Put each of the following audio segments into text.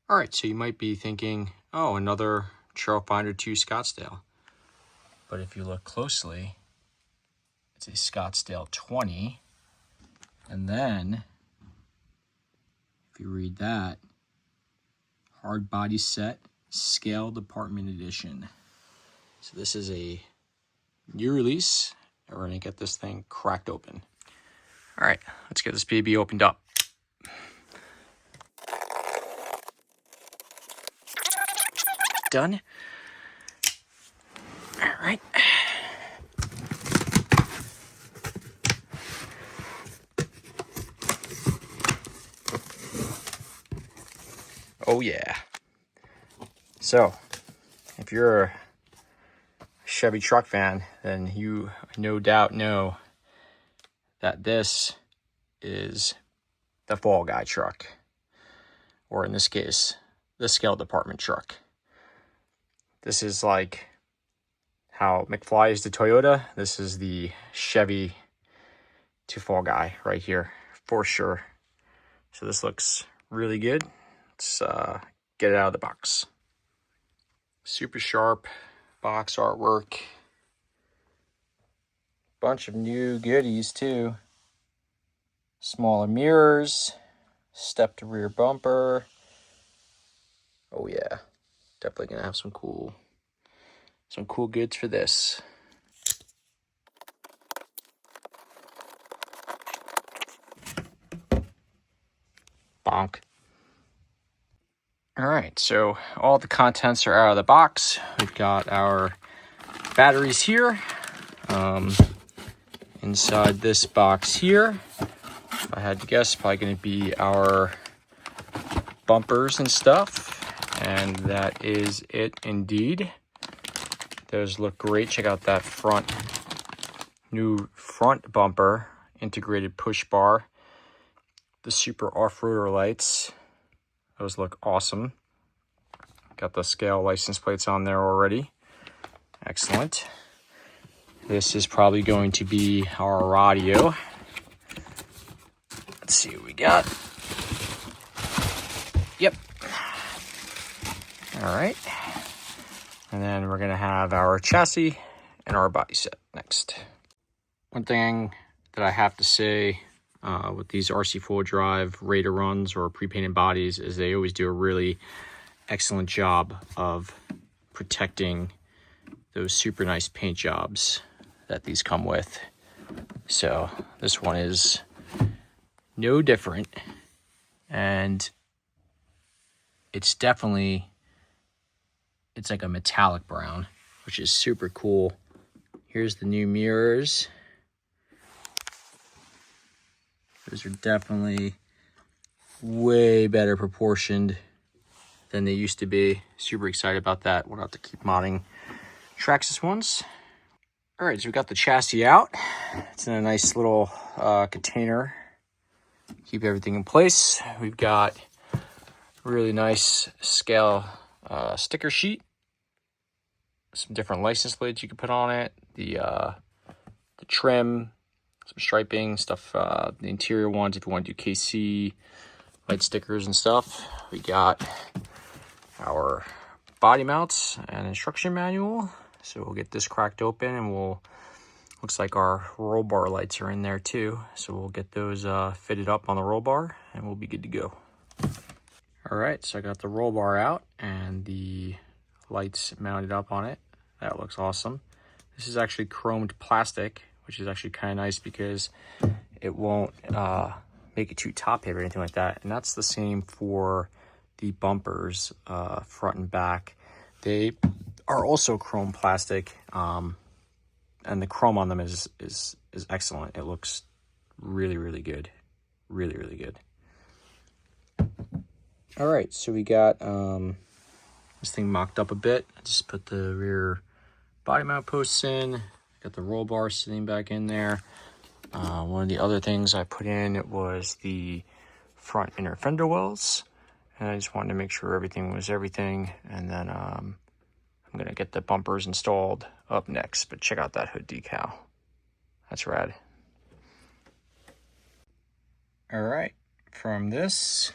All right, so you might be thinking, oh, another Trailfinder 2 Scottsdale. But if you look closely, it's a Scottsdale 20. And then, if you read that, hard body set, scale department edition. So this is a new release, and we're gonna get this thing cracked open. All right, let's get this baby opened up. Done. All right. Oh yeah. So, if you're a Chevy truck fan, then you no doubt know that this is the fall guy truck, or in this case, the scale department truck. This is like how McFly is the Toyota. This is the Chevy to fall guy right here, for sure. So this looks really good. Let's get it out of the box. Super sharp box artwork. Bunch of new goodies too. Smaller mirrors, stepped rear bumper. Oh yeah, definitely gonna have some cool goods for this. Bonk. All right, so all the contents are out of the box. We've got our batteries here. Inside this box here, if I had to guess, probably going to be our bumpers and stuff. And that is it indeed. Those look great. Check out that new front bumper, integrated push bar. The super off-roader lights. Those look awesome. Got the scale license plates on there already. Excellent. This is probably going to be our radio. Let's see what we got. Yep. All right. And then we're going to have our chassis and our body set next. One thing that I have to say with these RC4 drive Raider runs or pre-painted bodies is they always do a really excellent job of protecting those super nice paint jobs that these come with. So this one is no different, and it's like a metallic brown, which is super cool. Here's the new mirrors. Those are definitely way better proportioned than they used to be. Super excited about that. We'll have to keep modding Traxxas ones. All right, so we got the chassis out. It's in a nice little container. Keep everything in place. We've got a really nice scale sticker sheet. Some different license plates you can put on it. The trim, some striping stuff. The interior ones, if you want to do KC light stickers and stuff. We got our body mounts and instruction manual. So we'll get this cracked open, and looks like our roll bar lights are in there too. So we'll get those fitted up on the roll bar, and we'll be good to go. All right, so I got the roll bar out and the lights mounted up on it. That looks awesome. This is actually chromed plastic, which is actually kind of nice because it won't make it too top heavy or anything like that. And that's the same for the bumpers, front and back. They are also chrome plastic, and the chrome on them is excellent. It looks really, really good. Really, really good. All right, so we got this thing mocked up a bit. I just put the rear body mount posts in. Got the roll bar sitting back in there. One of the other things I put in was the front inner fender wells. And I just wanted to make sure everything was everything. And then I'm going to get the bumpers installed up next. But check out that hood decal. That's rad. All right. From this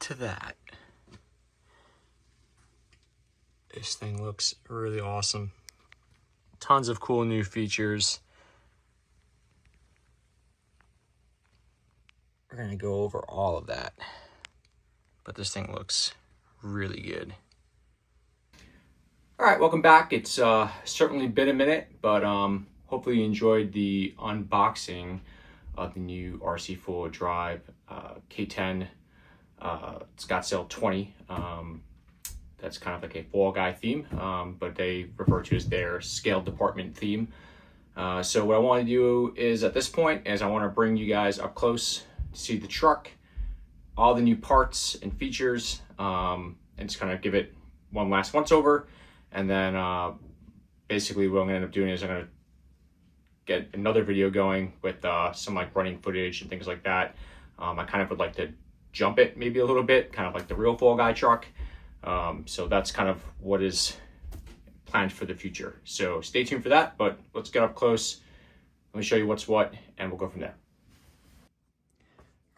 to that. This thing looks really awesome. Tons of cool new features. We're gonna go over all of that, but this thing looks really good. All right, welcome back. It's certainly been a minute, but hopefully you enjoyed the unboxing of the new RC4WD drive K10 Scottsdale 20. That's kind of like a Fall Guy theme, but they refer to as their scale department theme. So what I want to do is, at this point, is I want to bring you guys up close to see the truck, all the new parts and features, and just kind of give it one last once over. And then basically what I'm gonna end up doing is I'm gonna get another video going with some like running footage and things like that. I kind of would like to jump it maybe a little bit, kind of like the real Fall Guy truck. So that's kind of what is planned for the future. So stay tuned for that, but let's get up close. Let me show you what's what, and we'll go from there.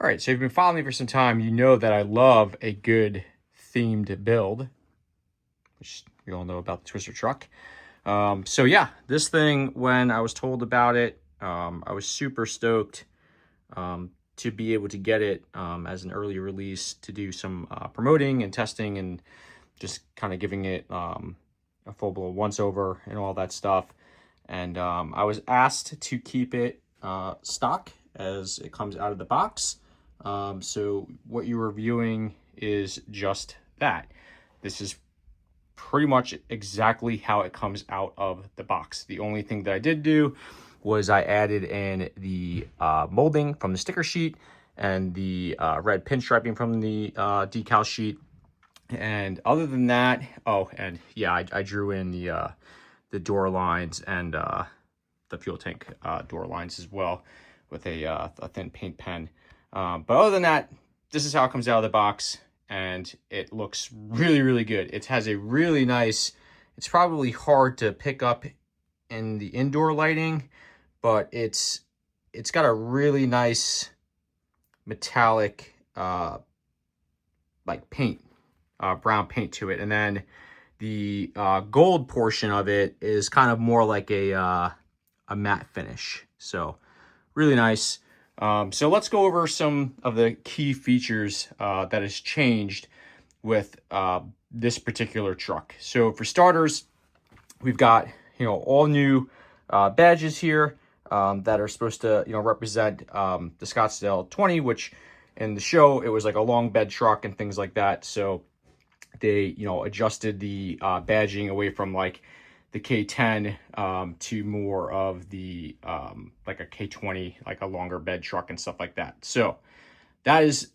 All right, so if you've been following me for some time, you know that I love a good themed build, which you all know about the Twister truck. So yeah, this thing, when I was told about it, I was super stoked to be able to get it as an early release, to do some promoting and testing and just kind of giving it a full-blown once-over and all that stuff. And I was asked to keep it stock as it comes out of the box. So what you're viewing is just that. This is pretty much exactly how it comes out of the box. The only thing that I did do was I added in the molding from the sticker sheet and the red pinstriping from the decal sheet. And other than that, oh, and yeah, I drew in the door lines and the fuel tank door lines as well with a thin paint pen. But other than that, this is how it comes out of the box. And it looks really, really good. It has a really nice, it's probably hard to pick up in the indoor lighting, but it's got a really nice metallic like paint, brown paint to it. And then the gold portion of it is kind of more like a matte finish. So really nice. So let's go over some of the key features that has changed with this particular truck. So for starters, we've got, all new badges here that are supposed to, represent the Scottsdale 20, which in the show, it was like a long bed truck and things like that. So they, adjusted the badging away from like the K10 to more of the like a K20, like a longer bed truck and stuff like that. So that is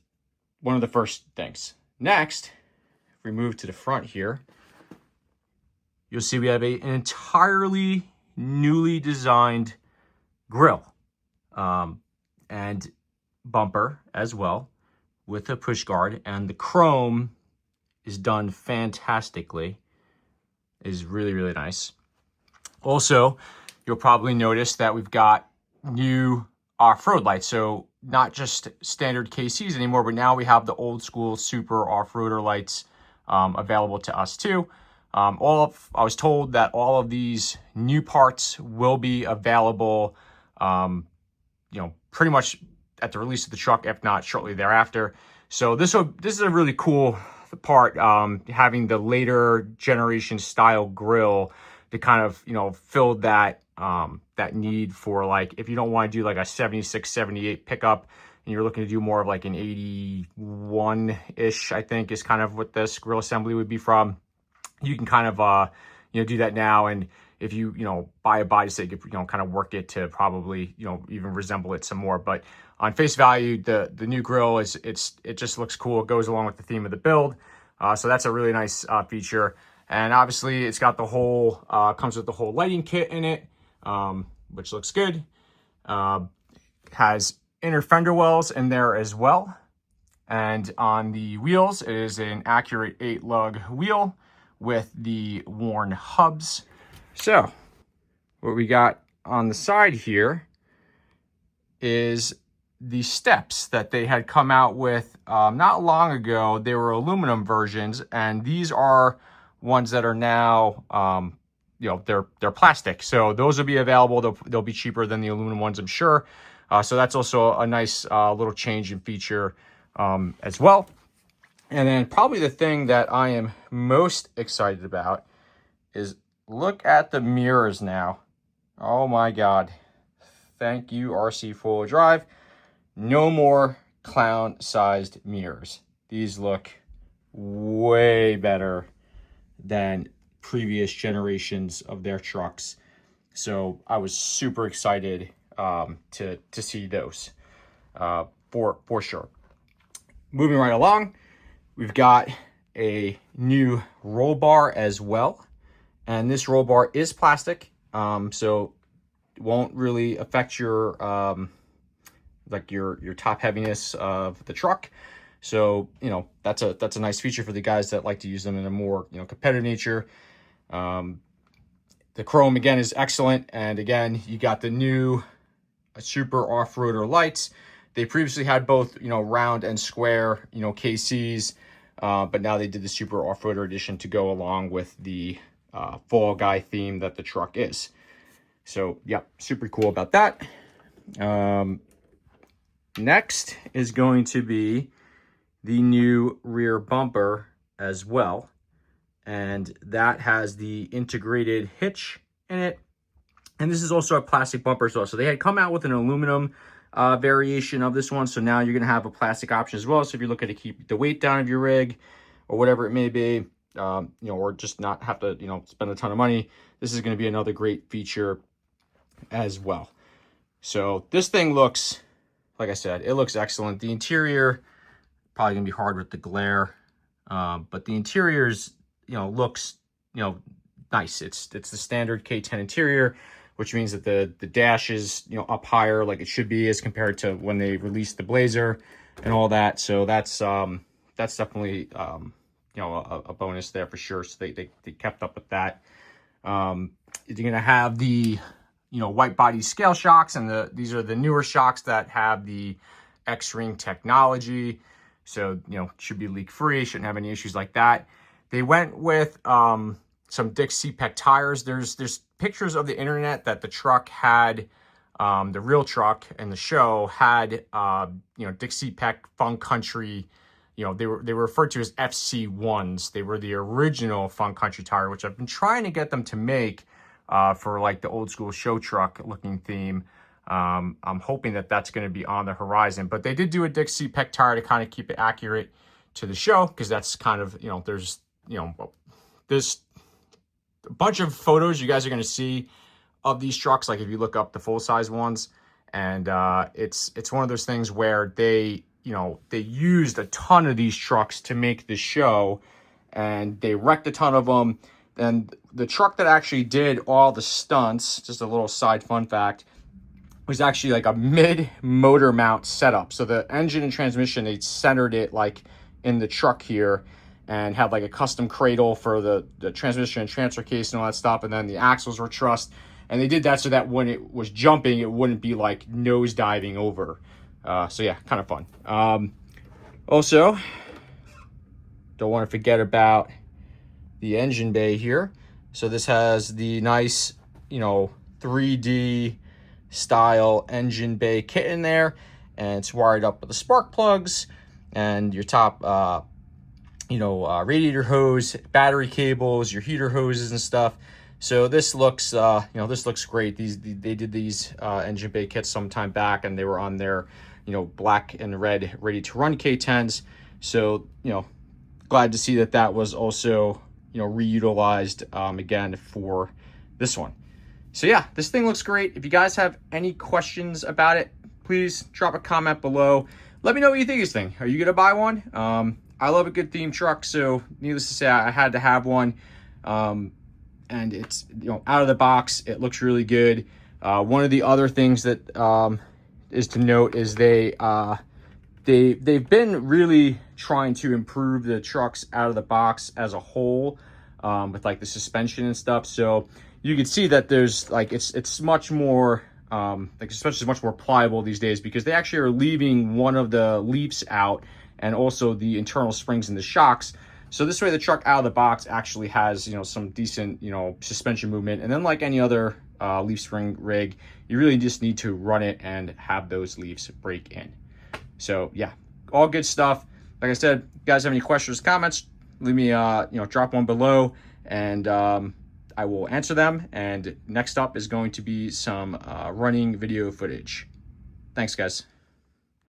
one of the first things. Next, if we move to the front here, you'll see we have an entirely newly designed grille and bumper as well, with a push guard, and the chrome is done fantastically. Is really, really nice. Also, you'll probably notice that we've got new off-road lights. So not just standard KCs anymore, but now we have the old school super off-roader lights available to us too. I was told that all of these new parts will be available, pretty much at the release of the truck, if not shortly thereafter. So this is a really cool part, having the later generation style grille to kind of, fill that that need for, like, if you don't want to do like a 76, 78 pickup and you're looking to do more of like an 81-ish, I think is kind of what this grille assembly would be from. You can kind of, do that now. And if you, buy a body set, you could, kind of work it to probably, even resemble it some more. But on face value, the new grille it just looks cool. It goes along with the theme of the build. So that's a really nice feature. And obviously it's got the whole, comes with the whole lighting kit in it, which looks good. Has inner fender wells in there as well. And on the wheels, it is an accurate 8-lug wheel with the worn hubs. So what we got on the side here is the steps that they had come out with not long ago. They were aluminum versions, and these are ones that are now, you know, they're plastic. So those will be available. They'll be cheaper than the aluminum ones, I'm sure. So that's also a nice little change in feature as well. And then probably the thing that I am most excited about is look at the mirrors now. Oh my God. Thank you, RC4WD Drive. No more clown-sized mirrors. These look way better than previous generations of their trucks. So I was super excited to see those for sure. Moving right along, we've got a new roll bar as well. And this roll bar is plastic, so it won't really affect your like your top heaviness of the truck. So, you know, that's a nice feature for the guys that like to use them in a more, you know, competitive nature. The chrome again is excellent, and again, you got the new super off-roader lights. They previously had both, you know, round and square, you know, KCs, but now they did the super off-roader edition to go along with the fall guy theme that the truck is. So, yep, super cool about that. Next is going to be the new rear bumper as well. And that has the integrated hitch in it. And this is also a plastic bumper as well. So they had come out with an aluminum variation of this one. So now you're going to have a plastic option as well. So if you're looking to keep the weight down of your rig or whatever it may be, you know, or just not have to, you know, spend a ton of money, this is going to be another great feature as well. So this thing looks, like I said, it looks excellent. The interior, probably gonna be hard with the glare, but the interior's, you know, looks, you know, nice. It's the standard K10 interior, which means that the dash is, you know, up higher like it should be as compared to when they released the Blazer and all that. So that's definitely you know, a bonus there for sure. So they kept up with that. You're gonna have the, you know, white body scale shocks, and these are the newer shocks that have the X-Ring technology. So, you know, should be leak free, shouldn't have any issues like that. They went with some Dixie CPEC tires. There's pictures of the internet that the truck had, the real truck and the show had, you know, Dixie CPEC Fun Country. You know, they were referred to as FC1s. They were the original Fun Country tire, which I've been trying to get them to make for like the old school show truck looking theme. I'm hoping that that's going to be on the horizon, but they did do a Dixie CPEC tire to kind of keep it accurate to the show, because that's kind of, you know, there's a bunch of photos you guys are going to see of these trucks. Like if you look up the full size ones, and it's one of those things where they, you know, they used a ton of these trucks to make the show, and they wrecked a ton of them. And the truck that actually did all the stunts, just a little side fun fact, was actually like a mid motor mount setup. So the engine and transmission, they centered it like in the truck here, and had like a custom cradle for the transmission and transfer case and all that stuff. And then the axles were trussed. And they did that so that when it was jumping, it wouldn't be like nose diving over. So yeah, kind of fun. Also, don't want to forget about the engine bay here. So this has the nice, you know, 3D style engine bay kit in there, and it's wired up with the spark plugs and your top, you know, radiator hose, battery cables, your heater hoses and stuff. So this looks, you know, this looks great. They did these engine bay kits some time back, and they were on their, you know, black and red ready to run K10s. So, you know, glad to see that that was also, you know, reutilized again for this one. So yeah, this thing looks great. If you guys have any questions about it, please drop a comment below. Let me know what you think of this thing. Are you gonna buy one? I love a good theme truck, so needless to say, I had to have one. And it's, you know, out of the box, it looks really good. One of the other things that is to note is they've been really trying to improve the trucks out of the box as a whole, with like the suspension and stuff. So you can see that there's like, it's much more like especially is much more pliable these days, because they actually are leaving one of the leaves out and also the internal springs in the shocks. So this way the truck out of the box actually has, you know, some decent, you know, suspension movement. And then like any other leaf spring rig, you really just need to run it and have those leaves break in. So yeah, all good stuff. Like I said, if you guys have any questions, comments, leave me, you know, drop one below, and I will answer them. And next up is going to be some running video footage. Thanks, guys.